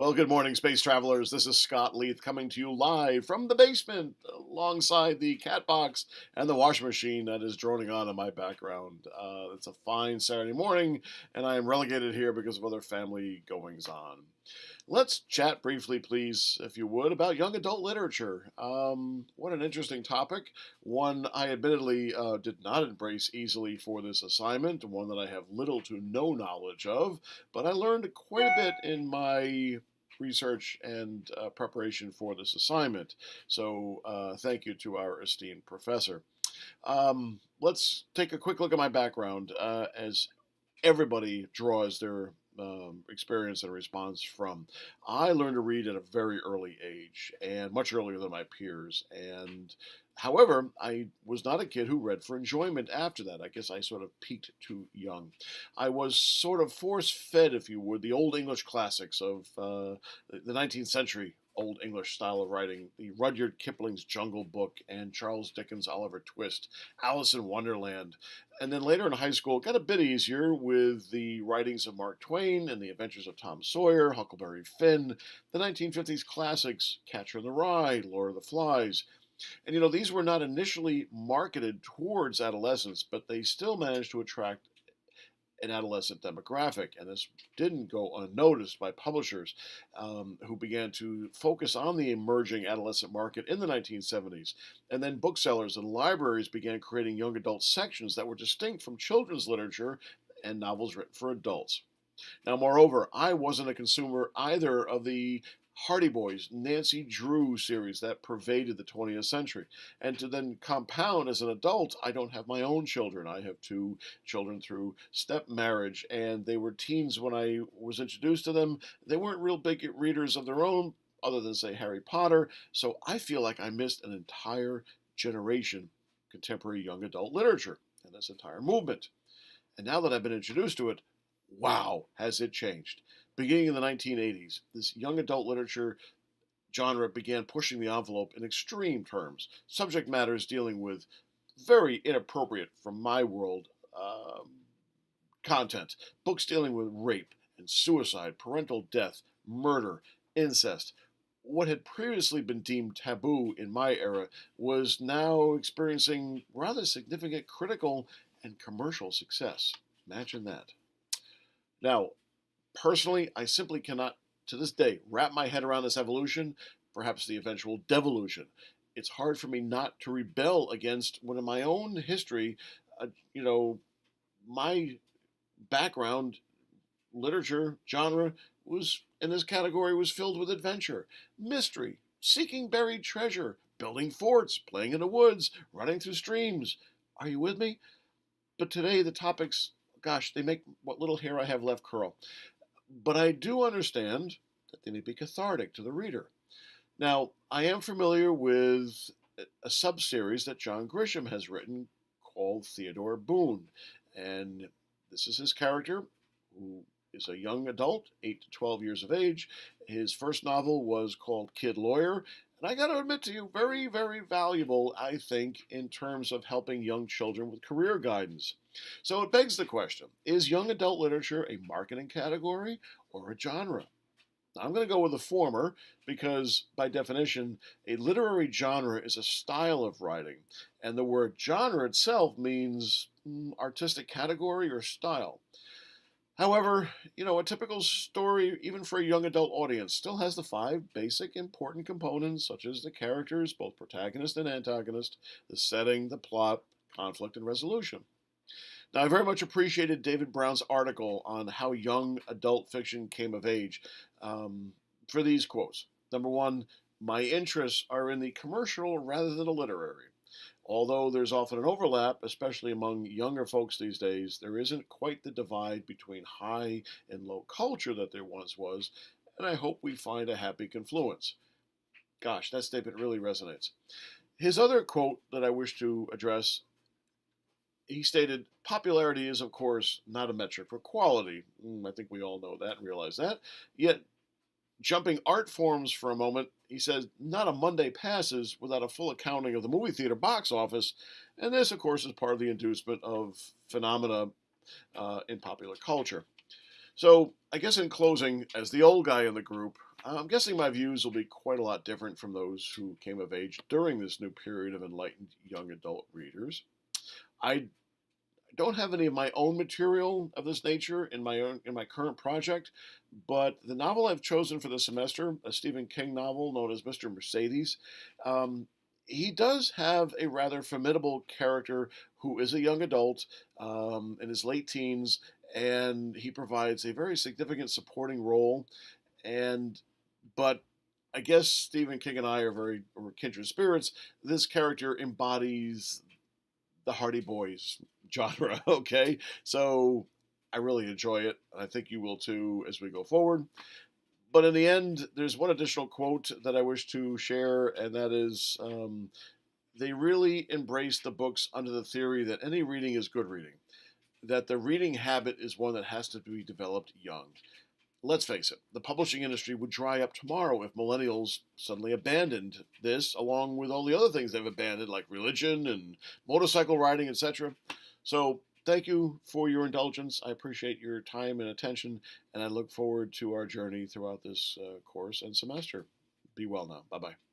Well, good morning, space travelers. This is Scott Leith coming to you live from the basement alongside the cat box and the washing machine that is droning on in my background. It's a fine Saturday morning, and I am relegated here because of other family goings on. Let's chat briefly, please, if you would, about young adult literature. What an interesting topic. One I admittedly did not embrace easily for this assignment, one that I have little to no knowledge of, but I learned quite a bit in my research and preparation for this assignment. So thank you to our esteemed professor. Let's take a quick look at my background as everybody draws their experience and response from. I learned to read at a very early age and much earlier than my peers. And however, I was not a kid who read for enjoyment after that. I guess I sort of peaked too young. I was sort of force fed, if you would, the old English classics of the 19th century. Old English style of writing, the Rudyard Kipling's Jungle Book and Charles Dickens' Oliver Twist, Alice in Wonderland, and then later in high school, it got a bit easier with the writings of Mark Twain and the adventures of Tom Sawyer, Huckleberry Finn, the 1950s classics, Catcher in the Rye, Lord of the Flies. And these were not initially marketed towards adolescents, but they still managed to attract an adolescent demographic, and this didn't go unnoticed by publishers who began to focus on the emerging adolescent market in the 1970s. And then booksellers and libraries began creating young adult sections that were distinct from children's literature and novels written for adults. Now, moreover, I wasn't a consumer either of the Hardy Boys, Nancy Drew series that pervaded the 20th century. And to then compound as an adult, I don't have my own children. I have two children through step marriage, and they were teens when I was introduced to them. They weren't real big readers of their own, other than, say, Harry Potter. So I feel like I missed an entire generation of contemporary young adult literature and this entire movement. And now that I've been introduced to it, wow, has it changed. Beginning in the 1980s, this young adult literature genre began pushing the envelope in extreme terms. Subject matters dealing with very inappropriate, from my world, content. Books dealing with rape and suicide, parental death, murder, incest. What had previously been deemed taboo in my era was now experiencing rather significant critical and commercial success. Imagine that. Now, personally, I simply cannot, to this day, wrap my head around this evolution, perhaps the eventual devolution. It's hard for me not to rebel against when in my own history, my background, literature, genre, was in this category was filled with adventure, mystery, seeking buried treasure, building forts, playing in the woods, running through streams. Are you with me? But today the topics, gosh, they make what little hair I have left curl. But I do understand that they may be cathartic to the reader. Now, I am familiar with a sub-series that John Grisham has written called Theodore Boone. And this is his character, who is a young adult, 8 to 12 years of age. His first novel was called Kid Lawyer. And I got to admit to you, very, very valuable, I think, in terms of helping young children with career guidance. So it begs the question, is young adult literature a marketing category or a genre? I'm going to go with the former because, by definition, a literary genre is a style of writing, and the word genre itself means artistic category or style. However, a typical story, even for a young adult audience, still has the five basic important components, such as the characters, both protagonist and antagonist, the setting, the plot, conflict, and resolution. Now, I very much appreciated David Brown's article on how young adult fiction came of age for these quotes. Number one, my interests are in the commercial rather than the literary. Although there's often an overlap, especially among younger folks these days, there isn't quite the divide between high and low culture that there once was, and I hope we find a happy confluence. Gosh, that statement really resonates. His other quote that I wish to address, he stated, popularity is, of course, not a metric for quality. I think we all know that and realize that. Yet, jumping art forms for a moment, he says, not a Monday passes without a full accounting of the movie theater box office, and this, of course, is part of the inducement of phenomena in popular culture. So, I guess in closing, as the old guy in the group, I'm guessing my views will be quite a lot different from those who came of age during this new period of enlightened young adult readers. I don't have any of my own material of this nature in my current project, but the novel I've chosen for the semester, a Stephen King novel known as Mr. Mercedes, um, he does have a rather formidable character who is a young adult in his late teens, and he provides a very significant supporting role. And but I guess Stephen King and I are kindred spirits. This character embodies the Hardy Boys genre. Okay, so I really enjoy it, and I think you will too as we go forward. But in the end, there's one additional quote that I wish to share, and that is they really embrace the books under the theory that any reading is good reading, that the reading habit is one that has to be developed young. Let's face it, the publishing industry would dry up tomorrow if millennials suddenly abandoned this, along with all the other things they've abandoned, like religion and motorcycle riding, etc. So, thank you for your indulgence. I appreciate your time and attention, and I look forward to our journey throughout this course and semester. Be well now. Bye bye.